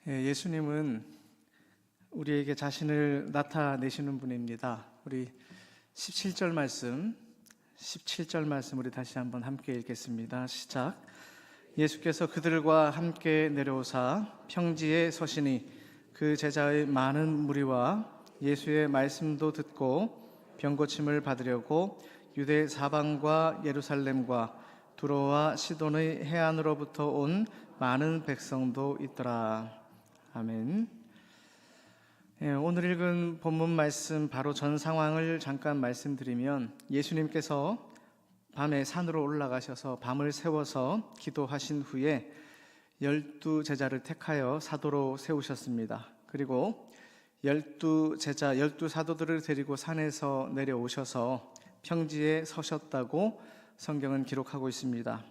예수님은 우리에게 자신을 나타내시는 분입니다. 우리 17절 말씀 우리 다시 한번 함께 읽겠습니다. 시작. 예수께서 그들과 함께 내려오사 평지에 서시니 그 제자의 많은 무리와 예수의 말씀도 듣고 병고침을 받으려고 유대 사방과 예루살렘과 두로와 시돈의 해안으로부터 온 많은 백성도 있더라. 아멘. 오늘 읽은 본문 말씀 바로 전 상황을 잠깐 말씀드리면, 예수님께서 밤에 산으로 올라가셔서 밤을 새워서 기도하신 후에 12제자를 택하여 사도로 세우셨습니다. 그리고 12제자, 12사도들을 데리고 산에서 내려오셔서 평지에 서셨다고 성경은 기록하고 있습니다.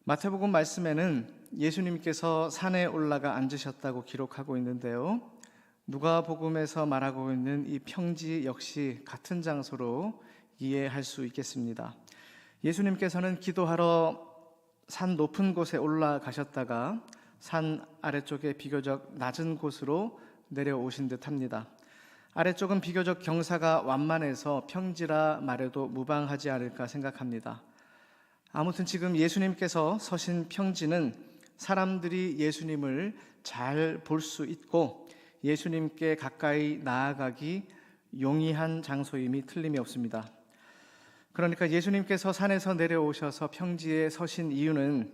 마태복음 말씀에는 예수님께서 산에 올라가 앉으셨다고 기록하고 있는데요, 누가복음에서 말하고 있는 이 평지 역시 같은 장소로 이해할 수 있겠습니다. 예수님께서는 기도하러 산 높은 곳에 올라가셨다가 산 아래쪽에 비교적 낮은 곳으로 내려오신 듯합니다. 아래쪽은 비교적 경사가 완만해서 평지라 말해도 무방하지 않을까 생각합니다. 아무튼 지금 예수님께서 서신 평지는 사람들이 예수님을 잘 볼 수 있고 예수님께 가까이 나아가기 용이한 장소임이 틀림이 없습니다. 그러니까 예수님께서 산에서 내려오셔서 평지에 서신 이유는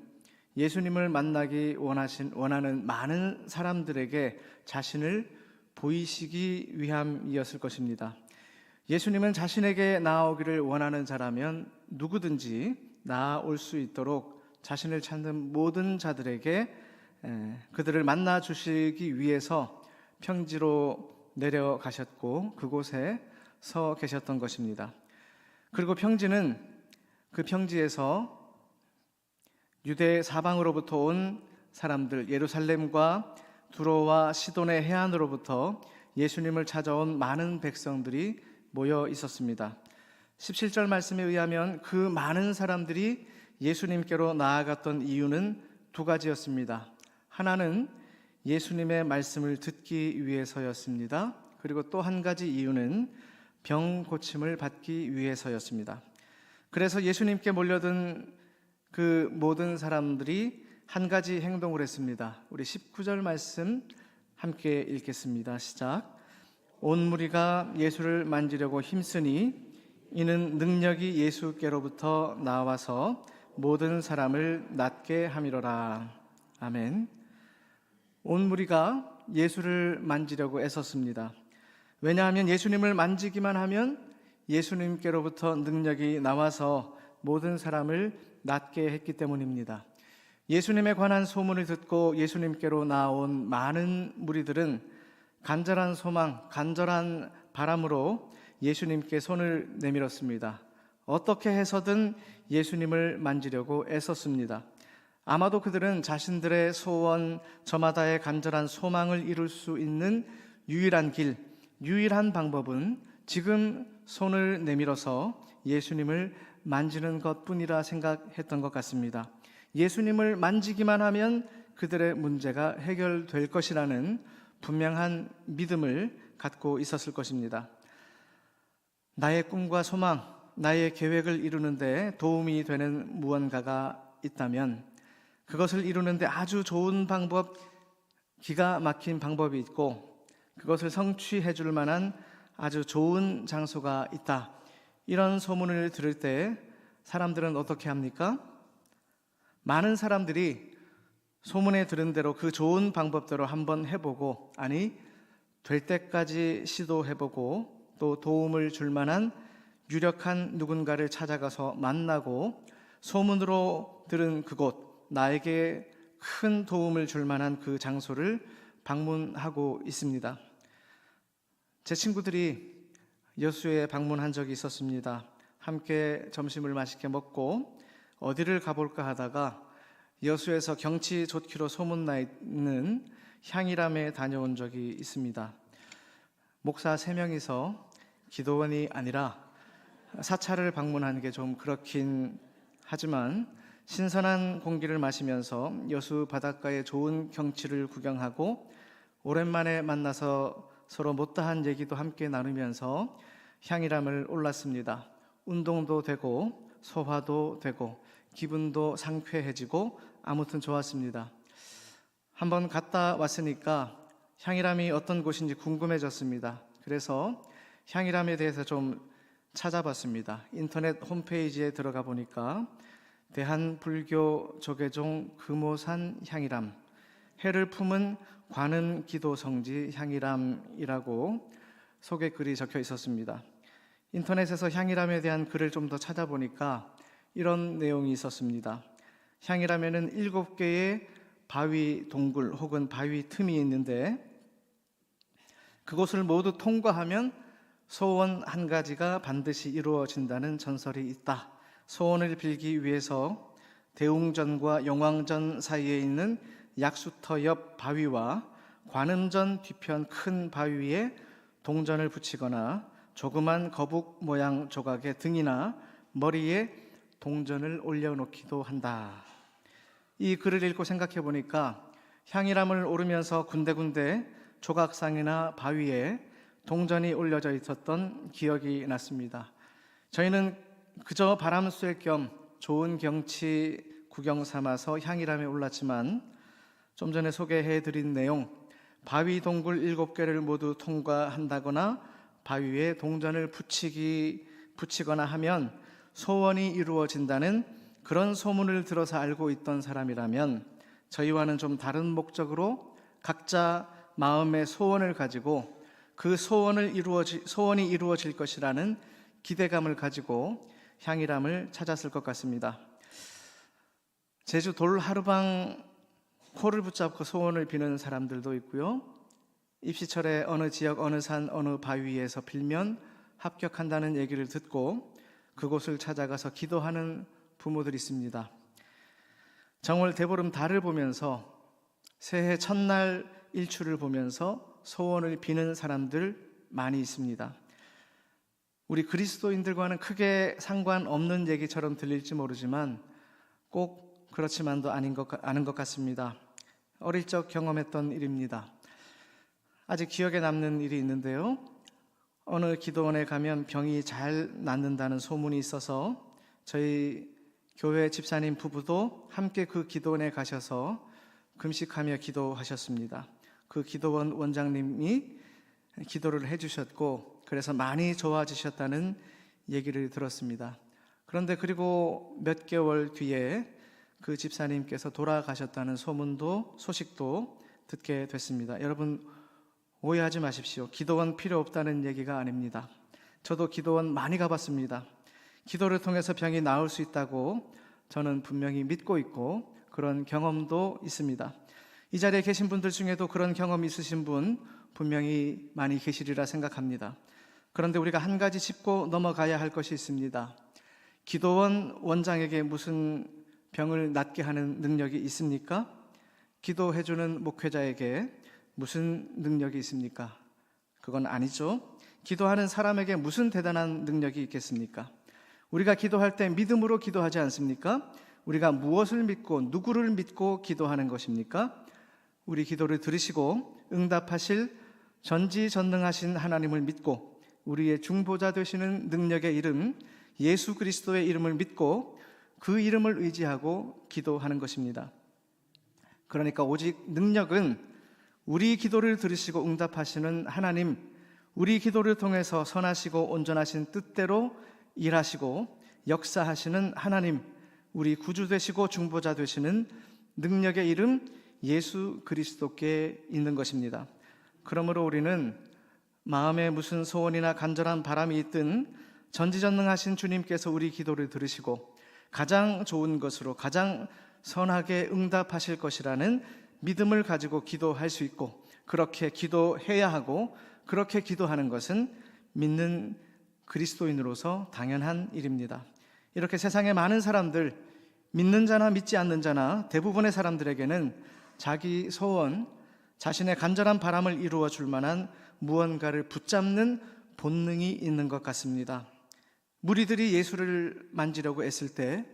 예수님을 만나기 원하는 많은 사람들에게 자신을 보이시기 위함이었을 것입니다. 예수님은 자신에게 나아오기를 원하는 자라면 누구든지 나아올 수 있도록 자신을 찾는 모든 자들에게 그들을 만나 주시기 위해서 평지로 내려가셨고 그곳에 서 계셨던 것입니다. 그리고 평지는 그 평지에서 유대 사방으로부터 온 사람들, 예루살렘과 두로와 시돈의 해안으로부터 예수님을 찾아온 많은 백성들이 모여 있었습니다. 17절 말씀에 의하면 그 많은 사람들이 예수님께로 나아갔던 이유는 두 가지였습니다. 하나는 예수님의 말씀을 듣기 위해서였습니다. 그리고 또 한 가지 이유는 병 고침을 받기 위해서였습니다. 그래서 예수님께 몰려든 그 모든 사람들이 한 가지 행동을 했습니다. 우리 19절 말씀 함께 읽겠습니다. 시작. 온 무리가 예수를 만지려고 힘쓰니 이는 능력이 예수께로부터 나와서 모든 사람을 낫게 함이로라. 아멘. 온 무리가 예수를 만지려고 애썼습니다. 왜냐하면 예수님을 만지기만 하면 예수님께로부터 능력이 나와서 모든 사람을 낫게 했기 때문입니다. 예수님에 관한 소문을 듣고 예수님께로 나온 많은 무리들은 간절한 소망, 간절한 바람으로 예수님께 손을 내밀었습니다. 어떻게 해서든 예수님을 만지려고 애썼습니다. 아마도 그들은 자신들의 소원, 저마다의 간절한 소망을 이룰 수 있는 유일한 길, 유일한 방법은 지금 손을 내밀어서 예수님을 만지는 것뿐이라 생각했던 것 같습니다. 예수님을 만지기만 하면 그들의 문제가 해결될 것이라는 분명한 믿음을 갖고 있었을 것입니다. 나의 꿈과 소망, 나의 계획을 이루는데 도움이 되는 무언가가 있다면 그것을 이루는데 아주 좋은 방법, 기가 막힌 방법이 있고 그것을 성취해 줄 만한 아주 좋은 장소가 있다. 이런 소문을 들을 때 사람들은 어떻게 합니까? 많은 사람들이 소문에 들은 대로 그 좋은 방법대로 한번 해보고, 아니 될 때까지 시도해보고 또 도움을 줄 만한 유력한 누군가를 찾아가서 만나고 소문으로 들은 그곳, 나에게 큰 도움을 줄 만한 그 장소를 방문하고 있습니다. 제 친구들이 여수에 방문한 적이 있었습니다. 함께 점심을 맛있게 먹고 어디를 가볼까 하다가 여수에서 경치 좋기로 소문나 있는 향일암에 다녀온 적이 있습니다. 목사 3명이서 기도원이 아니라 사찰을 방문하는 게 좀 그렇긴 하지만 신선한 공기를 마시면서 여수 바닷가의 좋은 경치를 구경하고 오랜만에 만나서 서로 못다한 얘기도 함께 나누면서 향일암을 올랐습니다. 운동도 되고 소화도 되고 기분도 상쾌해지고 아무튼 좋았습니다. 한번 갔다 왔으니까 향일암이 어떤 곳인지 궁금해졌습니다. 그래서 향일암에 대해서 좀 찾아봤습니다. 인터넷 홈페이지에 들어가 보니까 대한불교조계종 금오산 향일암, 해를 품은 관음기도성지 향일암이라고 소개글이 적혀 있었습니다. 인터넷에서 향일암에 대한 글을 좀 더 찾아보니까 이런 내용이 있었습니다. 향일암에는 7개의 바위 동굴 혹은 바위 틈이 있는데 그곳을 모두 통과하면 소원 한 가지가 반드시 이루어진다는 전설이 있다. 소원을 빌기 위해서 대웅전과 용왕전 사이에 있는 약수터 옆 바위와 관음전 뒤편 큰 바위에 동전을 붙이거나 조그만 거북 모양 조각의 등이나 머리에 동전을 올려놓기도 한다. 이 글을 읽고 생각해 보니까 향일암을 오르면서 군데군데 조각상이나 바위에 동전이 올려져 있었던 기억이 났습니다. 저희는 그저 바람 쐴 겸 좋은 경치 구경 삼아서 향일암에 올랐지만 좀 전에 소개해드린 내용, 바위 동굴 7개를 모두 통과한다거나 바위 위에 동전을 붙이거나 하면 소원이 이루어진다는 그런 소문을 들어서 알고 있던 사람이라면 저희와는 좀 다른 목적으로 각자 마음의 소원을 가지고 그 소원이 이루어질 것이라는 기대감을 가지고 향일암을 찾았을 것 같습니다. 제주 돌하루방 코를 붙잡고 소원을 비는 사람들도 있고요. 입시철에 어느 지역 어느 산 어느 바위에서 빌면 합격한다는 얘기를 듣고 그곳을 찾아가서 기도하는 부모들이 있습니다. 정월 대보름 달을 보면서 새해 첫날 일출을 보면서 소원을 비는 사람들 많이 있습니다. 우리 그리스도인들과는 크게 상관없는 얘기처럼 들릴지 모르지만 꼭 그렇지만도 아닌 것 같습니다. 어릴 적 경험했던 일입니다. 아직 기억에 남는 일이 있는데요. 어느 기도원에 가면 병이 잘 낫는다는 소문이 있어서 저희 교회 집사님 부부도 함께 그 기도원에 가셔서 금식하며 기도하셨습니다. 그 기도원 원장님이 기도를 해주셨고 그래서 많이 좋아지셨다는 얘기를 들었습니다. 그런데 그리고 몇 개월 뒤에 그 집사님께서 돌아가셨다는 소식도 듣게 됐습니다. 여러분 오해하지 마십시오. 기도원 필요 없다는 얘기가 아닙니다. 저도 기도원 많이 가봤습니다. 기도를 통해서 병이 나을 수 있다고 저는 분명히 믿고 있고 그런 경험도 있습니다. 이 자리에 계신 분들 중에도 그런 경험이 있으신 분 분명히 많이 계시리라 생각합니다. 그런데 우리가 한 가지 짚고 넘어가야 할 것이 있습니다. 기도원 원장에게 무슨 병을 낫게 하는 능력이 있습니까? 기도해주는 목회자에게 무슨 능력이 있습니까? 그건 아니죠. 기도하는 사람에게 무슨 대단한 능력이 있겠습니까? 우리가 기도할 때 믿음으로 기도하지 않습니까? 우리가 무엇을 믿고 누구를 믿고 기도하는 것입니까? 우리 기도를 들으시고 응답하실 전지전능하신 하나님을 믿고 우리의 중보자 되시는 능력의 이름 예수 그리스도의 이름을 믿고 그 이름을 의지하고 기도하는 것입니다. 그러니까 오직 능력은 우리 기도를 들으시고 응답하시는 하나님, 우리 기도를 통해서 선하시고 온전하신 뜻대로 일하시고 역사하시는 하나님, 우리 구주 되시고 중보자 되시는 능력의 이름 예수 그리스도께 있는 것입니다. 그러므로 우리는 마음에 무슨 소원이나 간절한 바람이 있든 전지전능하신 주님께서 우리 기도를 들으시고 가장 좋은 것으로 가장 선하게 응답하실 것이라는 믿음을 가지고 기도할 수 있고 그렇게 기도해야 하고 그렇게 기도하는 것은 믿는 그리스도인으로서 당연한 일입니다. 이렇게 세상의 많은 사람들, 믿는 자나 믿지 않는 자나 대부분의 사람들에게는 자기 소원, 자신의 간절한 바람을 이루어 줄 만한 무언가를 붙잡는 본능이 있는 것 같습니다. 무리들이 예수를 만지려고 애쓸 때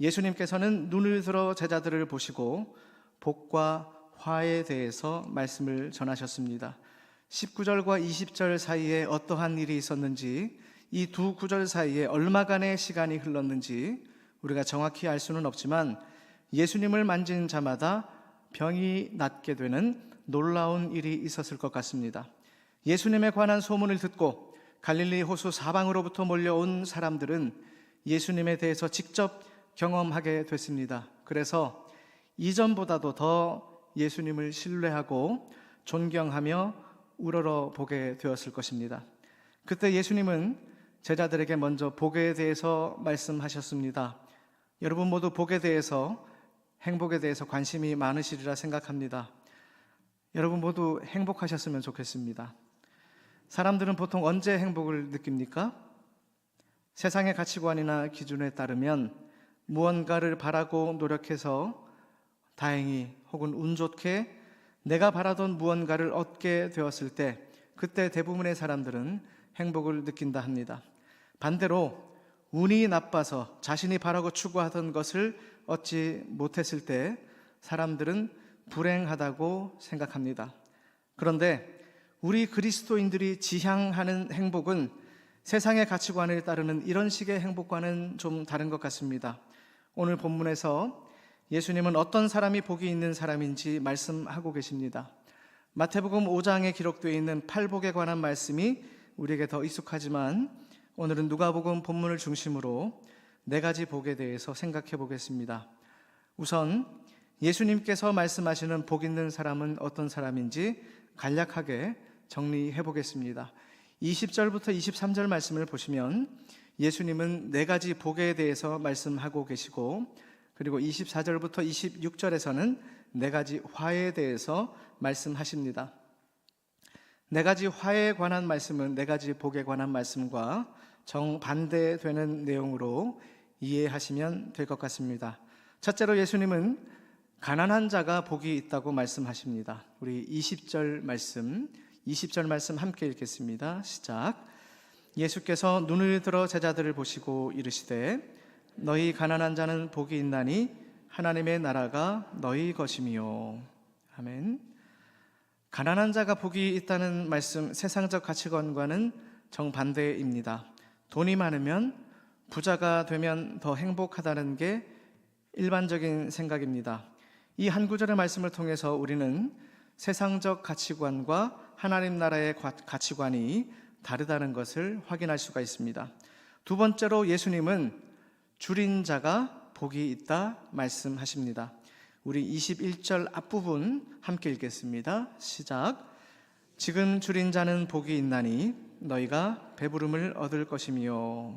예수님께서는 눈을 들어 제자들을 보시고 복과 화에 대해서 말씀을 전하셨습니다. 19절과 20절 사이에 어떠한 일이 있었는지, 이 두 구절 사이에 얼마간의 시간이 흘렀는지 우리가 정확히 알 수는 없지만 예수님을 만진 자마다 병이 낫게 되는 놀라운 일이 있었을 것 같습니다. 예수님에 관한 소문을 듣고 갈릴리 호수 사방으로부터 몰려온 사람들은 예수님에 대해서 직접 경험하게 됐습니다. 그래서 이전보다도 더 예수님을 신뢰하고 존경하며 우러러 보게 되었을 것입니다. 그때 예수님은 제자들에게 먼저 복에 대해서 말씀하셨습니다. 여러분 모두 복에 대해서, 행복에 대해서 관심이 많으시리라 생각합니다. 여러분 모두 행복하셨으면 좋겠습니다. 사람들은 보통 언제 행복을 느낍니까? 세상의 가치관이나 기준에 따르면 무언가를 바라고 노력해서 다행히 혹은 운 좋게 내가 바라던 무언가를 얻게 되었을 때, 그때 대부분의 사람들은 행복을 느낀다 합니다. 반대로 운이 나빠서 자신이 바라고 추구하던 것을 얻지 못했을 때 사람들은 불행하다고 생각합니다. 그런데 우리 그리스도인들이 지향하는 행복은 세상의 가치관을 따르는 이런 식의 행복과는 좀 다른 것 같습니다. 오늘 본문에서 예수님은 어떤 사람이 복이 있는 사람인지 말씀하고 계십니다. 마태복음 5장에 기록되어 있는 팔복에 관한 말씀이 우리에게 더 익숙하지만 오늘은 누가복음 본문을 중심으로 네 가지 복에 대해서 생각해 보겠습니다. 우선 예수님께서 말씀하시는 복 있는 사람은 어떤 사람인지 간략하게 정리해 보겠습니다. 20절부터 23절 말씀을 보시면 예수님은 네 가지 복에 대해서 말씀하고 계시고, 그리고 24절부터 26절에서는 네 가지 화에 대해서 말씀하십니다. 네 가지 화에 관한 말씀은 네 가지 복에 관한 말씀과 정반대되는 내용으로 이해하시면 될 것 같습니다. 첫째로 예수님은 가난한 자가 복이 있다고 말씀하십니다. 우리 20절 말씀 함께 읽겠습니다. 시작. 예수께서 눈을 들어 제자들을 보시고 이르시되 너희 가난한 자는 복이 있나니 하나님의 나라가 너희 것이미요. 아멘. 가난한 자가 복이 있다는 말씀, 세상적 가치관과는 정반대입니다. 돈이 많으면, 부자가 되면 더 행복하다는 게 일반적인 생각입니다. 이 한 구절의 말씀을 통해서 우리는 세상적 가치관과 하나님 나라의 가치관이 다르다는 것을 확인할 수가 있습니다. 두 번째로 예수님은 줄인 자가 복이 있다 말씀하십니다. 우리 21절 앞부분 함께 읽겠습니다. 시작. 지금 줄인 자는 복이 있나니 너희가 배부름을 얻을 것이며.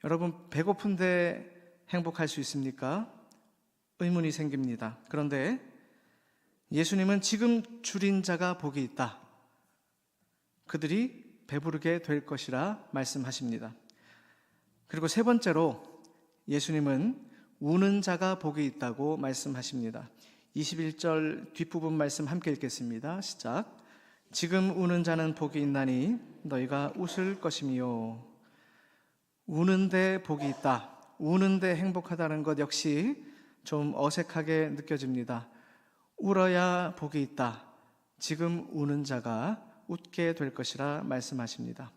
여러분, 배고픈데 행복할 수 있습니까? 의문이 생깁니다. 그런데 예수님은 지금 줄인 자가 복이 있다, 그들이 배부르게 될 것이라 말씀하십니다. 그리고 세 번째로 예수님은 우는 자가 복이 있다고 말씀하십니다. 21절 뒷부분 말씀 함께 읽겠습니다. 시작. 지금 우는 자는 복이 있나니 너희가 웃을 것이며. 우는데 복이 있다, 우는데 행복하다는 것 역시 좀 어색하게 느껴집니다. 울어야 복이 있다, 지금 우는 자가 웃게 될 것이라 말씀하십니다.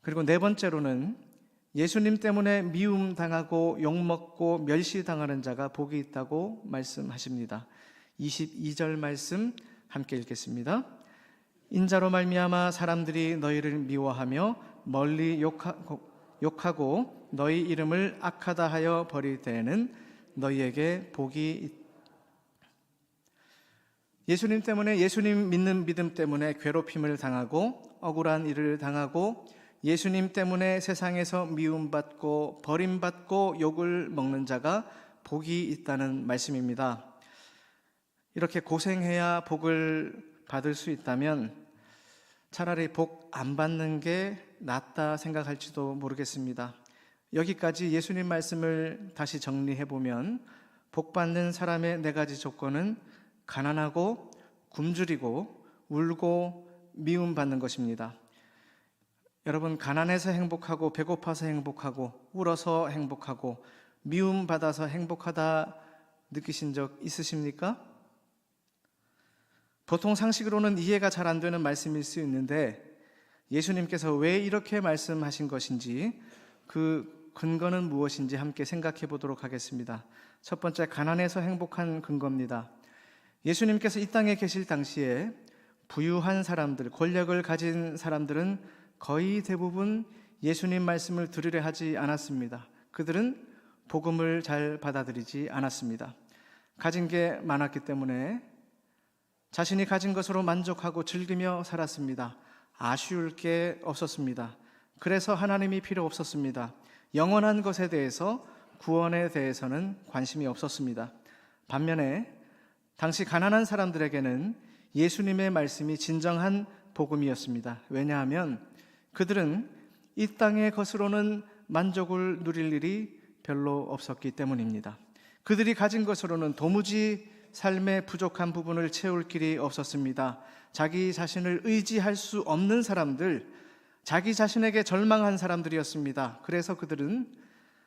그리고 네 번째로는 예수님 때문에 미움당하고 욕먹고 멸시당하는 자가 복이 있다고 말씀하십니다. 22절 말씀 함께 읽겠습니다. 인자로 말미암아 사람들이 너희를 미워하며 멀리 욕하고 너희 이름을 악하다 하여 버릴 때에는 너희에게 복이 있다. 예수님 때문에, 예수님 믿는 믿음 때문에 괴롭힘을 당하고 억울한 일을 당하고 예수님 때문에 세상에서 미움받고 버림받고 욕을 먹는 자가 복이 있다는 말씀입니다. 이렇게 고생해야 복을 받을 수 있다면 차라리 복 안 받는 게 낫다 생각할지도 모르겠습니다. 여기까지 예수님 말씀을 다시 정리해보면 복 받는 사람의 네 가지 조건은 가난하고 굶주리고 울고 미움받는 것입니다. 여러분, 가난해서 행복하고 배고파서 행복하고 울어서 행복하고 미움받아서 행복하다 느끼신 적 있으십니까? 보통 상식으로는 이해가 잘 안 되는 말씀일 수 있는데 예수님께서 왜 이렇게 말씀하신 것인지, 그 근거는 무엇인지 함께 생각해 보도록 하겠습니다. 첫 번째, 가난해서 행복한 근거입니다. 예수님께서 이 땅에 계실 당시에 부유한 사람들, 권력을 가진 사람들은 거의 대부분 예수님 말씀을 들으려 하지 않았습니다. 그들은 복음을 잘 받아들이지 않았습니다. 가진 게 많았기 때문에 자신이 가진 것으로 만족하고 즐기며 살았습니다. 아쉬울 게 없었습니다. 그래서 하나님이 필요 없었습니다. 영원한 것에 대해서, 구원에 대해서는 관심이 없었습니다. 반면에 당시 가난한 사람들에게는 예수님의 말씀이 진정한 복음이었습니다. 왜냐하면 그들은 이 땅의 것으로는 만족을 누릴 일이 별로 없었기 때문입니다. 그들이 가진 것으로는 도무지 삶의 부족한 부분을 채울 길이 없었습니다. 자기 자신을 의지할 수 없는 사람들, 자기 자신에게 절망한 사람들이었습니다. 그래서 그들은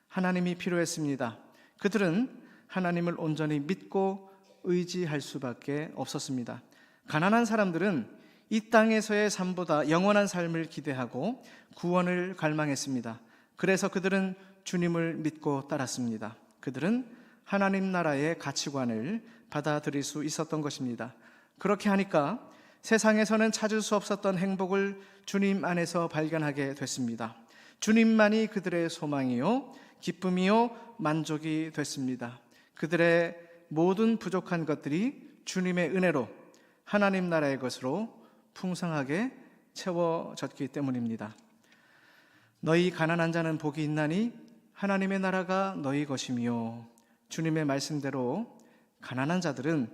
하나님이 필요했습니다. 그들은 하나님을 온전히 믿고 의지할 수밖에 없었습니다. 가난한 사람들은 이 땅에서의 삶보다 영원한 삶을 기대하고 구원을 갈망했습니다. 그래서 그들은 주님을 믿고 따랐습니다. 그들은 하나님 나라의 가치관을 받아들일 수 있었던 것입니다. 그렇게 하니까 세상에서는 찾을 수 없었던 행복을 주님 안에서 발견하게 됐습니다. 주님만이 그들의 소망이요, 기쁨이요, 만족이 됐습니다. 그들의 모든 부족한 것들이 주님의 은혜로, 하나님 나라의 것으로 풍성하게 채워졌기 때문입니다. 너희 가난한 자는 복이 있나니 하나님의 나라가 너희 것이며, 주님의 말씀대로 가난한 자들은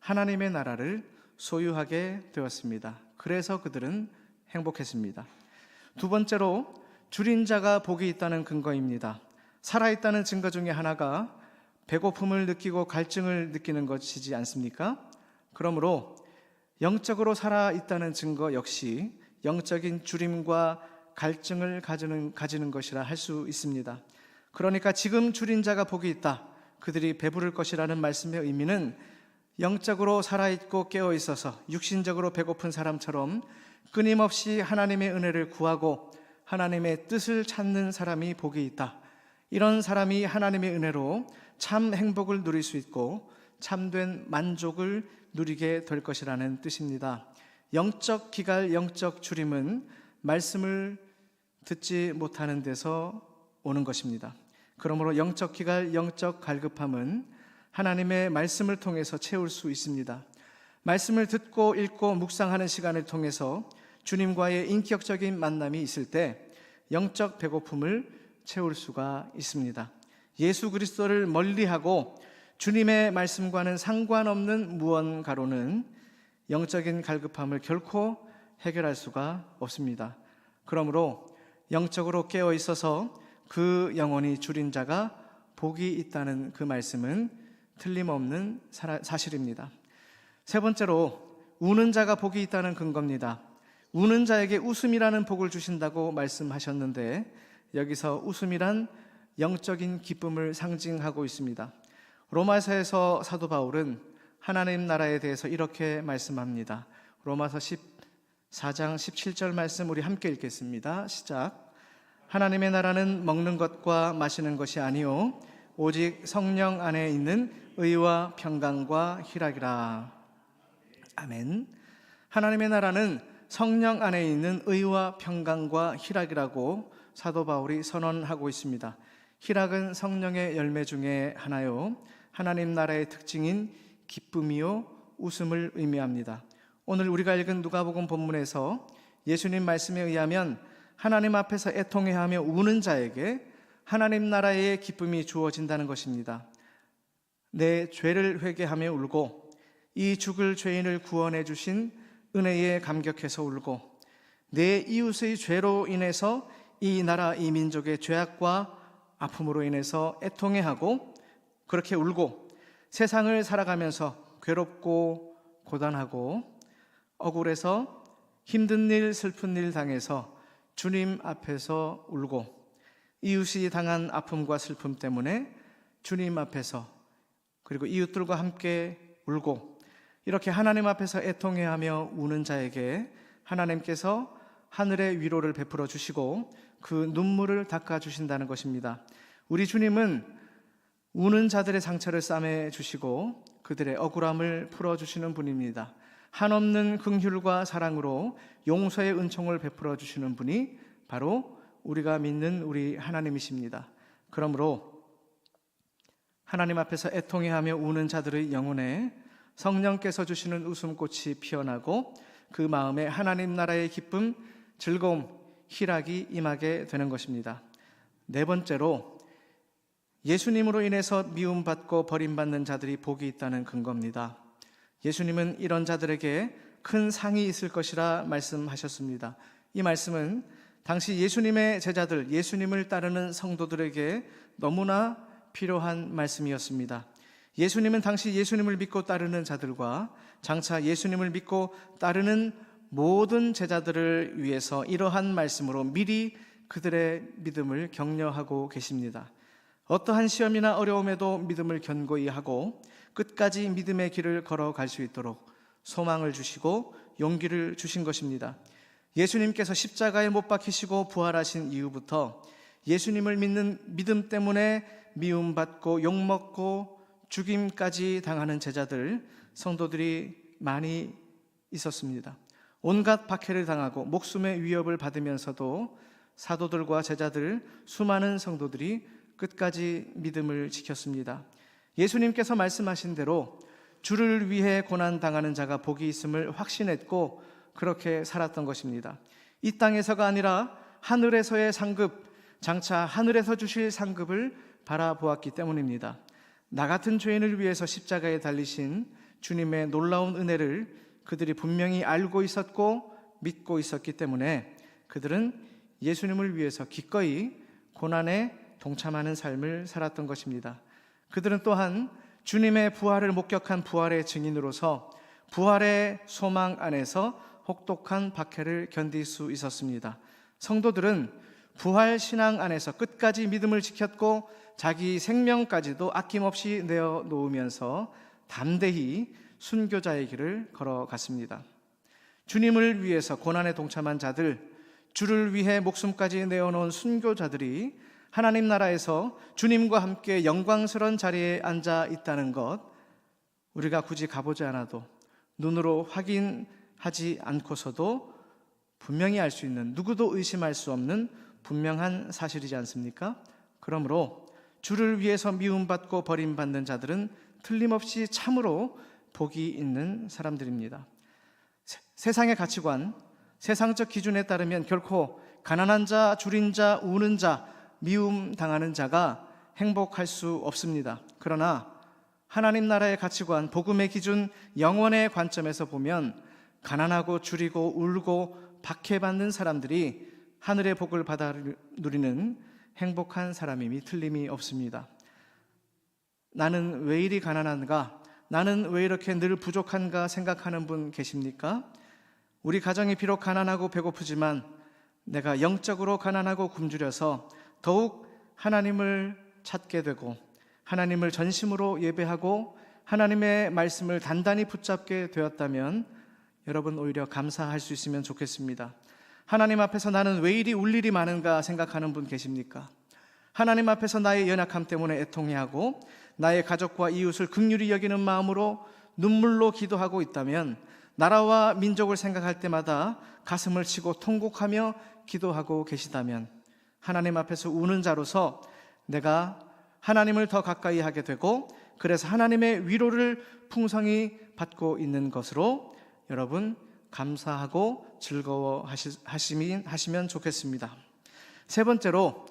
하나님의 나라를 소유하게 되었습니다. 그래서 그들은 행복했습니다. 두 번째로, 줄인 자가 복이 있다는 근거입니다. 살아있다는 증거 중에 하나가 배고픔을 느끼고 갈증을 느끼는 것이지 않습니까? 그러므로 영적으로 살아있다는 증거 역시 영적인 줄임과 갈증을 가지는 것이라 할 수 있습니다. 그러니까 지금 줄인 자가 복이 있다, 그들이 배부를 것이라는 말씀의 의미는 영적으로 살아있고 깨어있어서 육신적으로 배고픈 사람처럼 끊임없이 하나님의 은혜를 구하고 하나님의 뜻을 찾는 사람이 복이 있다. 이런 사람이 하나님의 은혜로 참 행복을 누릴 수 있고 참된 만족을 누리게 될 것이라는 뜻입니다. 영적 기갈, 영적 줄임은 말씀을 듣지 못하는 데서 오는 것입니다. 그러므로 영적 기갈, 영적 갈급함은 하나님의 말씀을 통해서 채울 수 있습니다. 말씀을 듣고 읽고 묵상하는 시간을 통해서 주님과의 인격적인 만남이 있을 때 영적 배고픔을 채울 수가 있습니다. 예수 그리스도를 멀리하고 주님의 말씀과는 상관없는 무언가로는 영적인 갈급함을 결코 해결할 수가 없습니다. 그러므로 영적으로 깨어 있어서 그 영혼이 줄인 자가 복이 있다는 그 말씀은 틀림없는 사실입니다. 세 번째로, 우는 자가 복이 있다는 근거입니다. 우는 자에게 웃음이라는 복을 주신다고 말씀하셨는데 여기서 웃음이란 영적인 기쁨을 상징하고 있습니다. 로마서에서 사도 바울은 하나님 나라에 대해서 이렇게 말씀합니다. 로마서 14장 17절 말씀 우리 함께 읽겠습니다. 시작. 하나님의 나라는 먹는 것과 마시는 것이 아니요 오직 성령 안에 있는 의와 평강과 희락이라. 아멘. 하나님의 나라는 성령 안에 있는 의와 평강과 희락이라고 사도 바울이 선언하고 있습니다. 희락은 성령의 열매 중에 하나요, 하나님 나라의 특징인 기쁨이요 웃음을 의미합니다. 오늘 우리가 읽은 누가복음 본문에서 예수님 말씀에 의하면 하나님 앞에서 애통해하며 우는 자에게 하나님 나라의 기쁨이 주어진다는 것입니다. 내 죄를 회개하며 울고 이 죽을 죄인을 구원해 주신 은혜에 감격해서 울고 내 이웃의 죄로 인해서 이 나라 이 민족의 죄악과 아픔으로 인해서 애통해하고 그렇게 울고 세상을 살아가면서 괴롭고 고단하고 억울해서 힘든 일 슬픈 일 당해서 주님 앞에서 울고 이웃이 당한 아픔과 슬픔 때문에 주님 앞에서 그리고 이웃들과 함께 울고 이렇게 하나님 앞에서 애통해하며 우는 자에게 하나님께서 하늘의 위로를 베풀어 주시고 그 눈물을 닦아 주신다는 것입니다. 우리 주님은 우는 자들의 상처를 싸매 주시고 그들의 억울함을 풀어 주시는 분입니다. 한없는 긍휼과 사랑으로 용서의 은총을 베풀어 주시는 분이 바로 우리가 믿는 우리 하나님이십니다. 그러므로 하나님 앞에서 애통해하며 우는 자들의 영혼에 성령께서 주시는 웃음꽃이 피어나고 그 마음에 하나님 나라의 기쁨, 즐거움, 희락이 임하게 되는 것입니다. 네 번째로 예수님으로 인해서 미움받고 버림받는 자들이 복이 있다는 근거입니다. 예수님은 이런 자들에게 큰 상이 있을 것이라 말씀하셨습니다. 이 말씀은 당시 예수님의 제자들, 예수님을 따르는 성도들에게 너무나 필요한 말씀이었습니다. 예수님은 당시 예수님을 믿고 따르는 자들과 장차 예수님을 믿고 따르는 모든 제자들을 위해서 이러한 말씀으로 미리 그들의 믿음을 격려하고 계십니다. 어떠한 시험이나 어려움에도 믿음을 견고히 하고 끝까지 믿음의 길을 걸어갈 수 있도록 소망을 주시고 용기를 주신 것입니다. 예수님께서 십자가에 못 박히시고 부활하신 이후부터 예수님을 믿는 믿음 때문에 미움받고 욕먹고 죽임까지 당하는 제자들, 성도들이 많이 있었습니다. 온갖 박해를 당하고 목숨의 위협을 받으면서도 사도들과 제자들, 수많은 성도들이 끝까지 믿음을 지켰습니다. 예수님께서 말씀하신 대로 주를 위해 고난당하는 자가 복이 있음을 확신했고 그렇게 살았던 것입니다. 이 땅에서가 아니라 하늘에서의 상급, 장차 하늘에서 주실 상급을 바라보았기 때문입니다. 나 같은 죄인을 위해서 십자가에 달리신 주님의 놀라운 은혜를 그들이 분명히 알고 있었고 믿고 있었기 때문에 그들은 예수님을 위해서 기꺼이 고난에 동참하는 삶을 살았던 것입니다. 그들은 또한 주님의 부활을 목격한 부활의 증인으로서 부활의 소망 안에서 혹독한 박해를 견딜 수 있었습니다. 성도들은 부활 신앙 안에서 끝까지 믿음을 지켰고 자기 생명까지도 아낌없이 내어놓으면서 담대히 순교자의 길을 걸어갔습니다. 주님을 위해서 고난에 동참한 자들, 주를 위해 목숨까지 내어놓은 순교자들이 하나님 나라에서 주님과 함께 영광스러운 자리에 앉아 있다는 것, 우리가 굳이 가보지 않아도 눈으로 확인하지 않고서도 분명히 알 수 있는, 누구도 의심할 수 없는 분명한 사실이지 않습니까? 그러므로 주를 위해서 미움받고 버림받는 자들은 틀림없이 참으로 복이 있는 사람들입니다. 세상의 가치관, 세상적 기준에 따르면 결코 가난한 자, 줄인 자, 우는 자, 미움 당하는 자가 행복할 수 없습니다. 그러나 하나님 나라의 가치관, 복음의 기준, 영원의 관점에서 보면 가난하고 줄이고 울고 박해받는 사람들이 하늘의 복을 받아 누리는 행복한 사람임이 틀림이 없습니다. 나는 왜 이리 가난한가? 나는 왜 이렇게 늘 부족한가 생각하는 분 계십니까? 우리 가정이 비록 가난하고 배고프지만 내가 영적으로 가난하고 굶주려서 더욱 하나님을 찾게 되고 하나님을 전심으로 예배하고 하나님의 말씀을 단단히 붙잡게 되었다면 여러분 오히려 감사할 수 있으면 좋겠습니다. 하나님 앞에서 나는 왜 이리 울 일이 많은가 생각하는 분 계십니까? 하나님 앞에서 나의 연약함 때문에 애통해하고 나의 가족과 이웃을 긍휼히 여기는 마음으로 눈물로 기도하고 있다면, 나라와 민족을 생각할 때마다 가슴을 치고 통곡하며 기도하고 계시다면 하나님 앞에서 우는 자로서 내가 하나님을 더 가까이 하게 되고 그래서 하나님의 위로를 풍성히 받고 있는 것으로 여러분 감사하고 즐거워하시면 좋겠습니다. 세 번째로,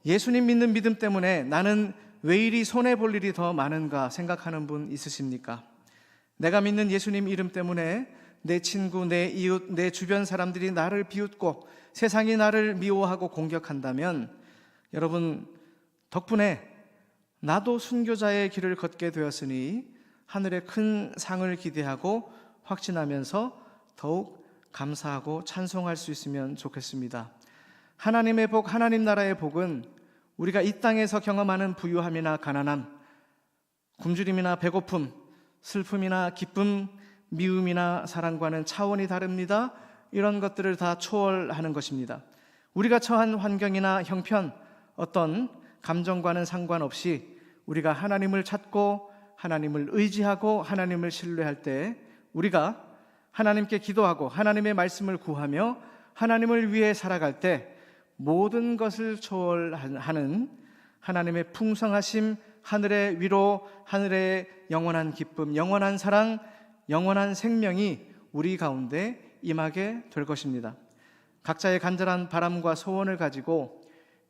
예수님 믿는 믿음 때문에 나는 왜 이리 손해볼 일이 더 많은가 생각하는 분 있으십니까? 내가 믿는 예수님 이름 때문에 내 친구, 내 이웃, 내 주변 사람들이 나를 비웃고 세상이 나를 미워하고 공격한다면 여러분 덕분에 나도 순교자의 길을 걷게 되었으니 하늘의 큰 상을 기대하고 확신하면서 더욱 감사하고 찬송할 수 있으면 좋겠습니다. 하나님의 복, 하나님 나라의 복은 우리가 이 땅에서 경험하는 부유함이나 가난함, 굶주림이나 배고픔, 슬픔이나 기쁨, 미움이나 사랑과는 차원이 다릅니다. 이런 것들을 다 초월하는 것입니다. 우리가 처한 환경이나 형편, 어떤 감정과는 상관없이 우리가 하나님을 찾고 하나님을 의지하고 하나님을 신뢰할 때, 우리가 하나님께 기도하고 하나님의 말씀을 구하며 하나님을 위해 살아갈 때 모든 것을 초월하는 하나님의 풍성하심, 하늘의 위로, 하늘의 영원한 기쁨, 영원한 사랑, 영원한 생명이 우리 가운데 임하게 될 것입니다. 각자의 간절한 바람과 소원을 가지고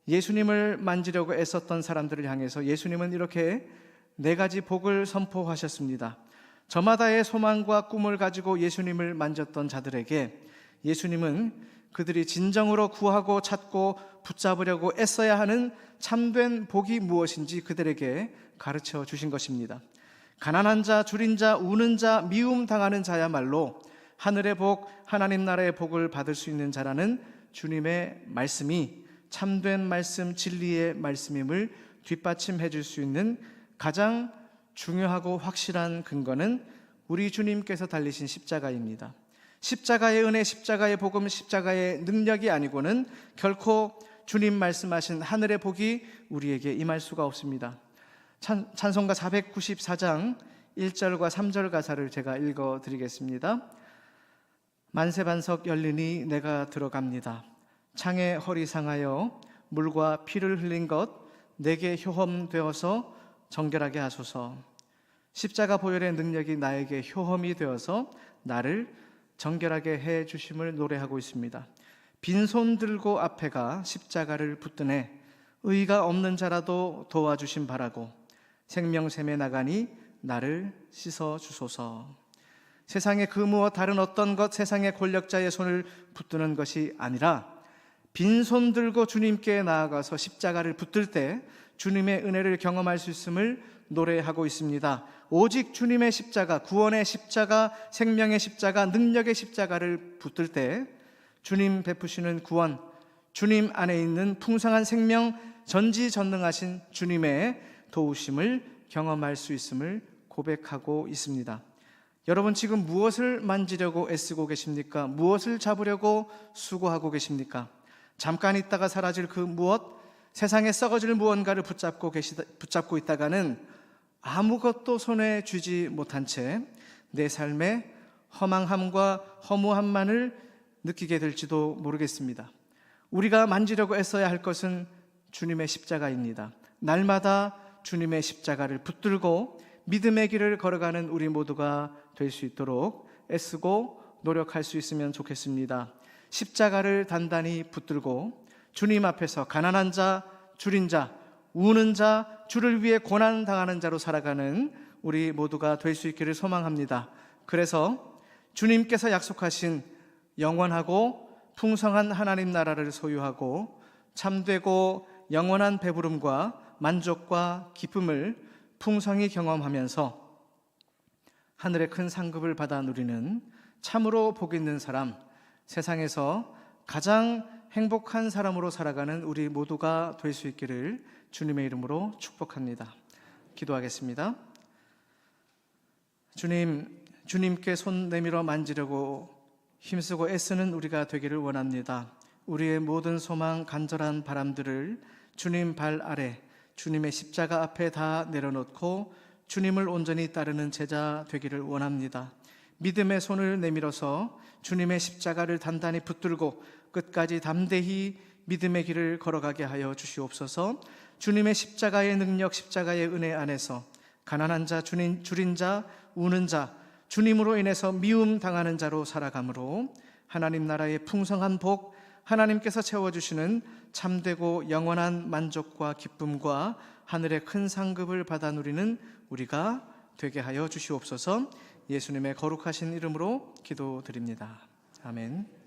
예수님을 만지려고 애썼던 사람들을 향해서 예수님은 이렇게 4가지 복을 선포하셨습니다. 저마다의 소망과 꿈을 가지고 예수님을 만졌던 자들에게 예수님은 그들이 진정으로 구하고 찾고 붙잡으려고 애써야 하는 참된 복이 무엇인지 그들에게 가르쳐 주신 것입니다. 가난한 자, 줄인 자, 우는 자, 미움 당하는 자야말로 하늘의 복, 하나님 나라의 복을 받을 수 있는 자라는 주님의 말씀이 참된 말씀, 진리의 말씀임을 뒷받침해 줄 수 있는 가장 중요하고 확실한 근거는 우리 주님께서 달리신 십자가입니다. 십자가의 은혜, 십자가의 복음, 십자가의 능력이 아니고는 결코 주님 말씀하신 하늘의 복이 우리에게 임할 수가 없습니다. 찬송가 494장 1절과 3절 가사를 제가 읽어드리겠습니다. 만세반석 열리니 내가 들어갑니다. 창에 허리 상하여 물과 피를 흘린 것 내게 효험되어서 정결하게 하소서. 십자가 보혈의 능력이 나에게 효험이 되어서 나를 정결하게 해 주심을 노래하고 있습니다. 빈손 들고 앞에 가 십자가를 붙드네 의가 없는 자라도 도와주심 바라고 생명샘에 나가니 나를 씻어 주소서. 세상의 그 무엇 다른 어떤 것, 세상의 권력자의 손을 붙드는 것이 아니라 빈손 들고 주님께 나아가서 십자가를 붙들 때 주님의 은혜를 경험할 수 있음을 노래하고 있습니다. 오직 주님의 십자가, 구원의 십자가, 생명의 십자가, 능력의 십자가를 붙들 때 주님 베푸시는 구원, 주님 안에 있는 풍성한 생명, 전지전능하신 주님의 도우심을 경험할 수 있음을 고백하고 있습니다. 여러분 지금 무엇을 만지려고 애쓰고 계십니까? 무엇을 잡으려고 수고하고 계십니까? 잠깐 있다가 사라질 그 무엇, 세상에 썩어질 무언가를 붙잡고 있다가는 아무것도 손에 쥐지 못한 채 내 삶의 허망함과 허무함만을 느끼게 될지도 모르겠습니다. 우리가 만지려고 애써야 할 것은 주님의 십자가입니다. 날마다 주님의 십자가를 붙들고 믿음의 길을 걸어가는 우리 모두가 될 수 있도록 애쓰고 노력할 수 있으면 좋겠습니다. 십자가를 단단히 붙들고 주님 앞에서 가난한 자, 줄인 자, 우는 자, 주를 위해 고난당하는 자로 살아가는 우리 모두가 될 수 있기를 소망합니다. 그래서 주님께서 약속하신 영원하고 풍성한 하나님 나라를 소유하고 참되고 영원한 배부름과 만족과 기쁨을 풍성히 경험하면서 하늘의 큰 상급을 받아 누리는 참으로 복 있는 사람, 세상에서 가장 행복한 사람으로 살아가는 우리 모두가 될 수 있기를 주님의 이름으로 축복합니다. 기도하겠습니다. 주님께 손 내밀어 만지려고 힘쓰고 애쓰는 우리가 되기를 원합니다. 우리의 모든 소망, 간절한 바람들을 주님 발 아래, 주님의 십자가 앞에 다 내려놓고 주님을 온전히 따르는 제자 되기를 원합니다. 믿음의 손을 내밀어서 주님의 십자가를 단단히 붙들고 끝까지 담대히 믿음의 길을 걸어가게 하여 주시옵소서. 주님의 십자가의 능력, 십자가의 은혜 안에서 가난한 자, 줄인 자, 우는 자, 주님으로 인해서 미움 당하는 자로 살아가므로 하나님 나라의 풍성한 복, 하나님께서 채워주시는 참되고 영원한 만족과 기쁨과 하늘의 큰 상급을 받아 누리는 우리가 되게 하여 주시옵소서. 예수님의 거룩하신 이름으로 기도드립니다. 아멘.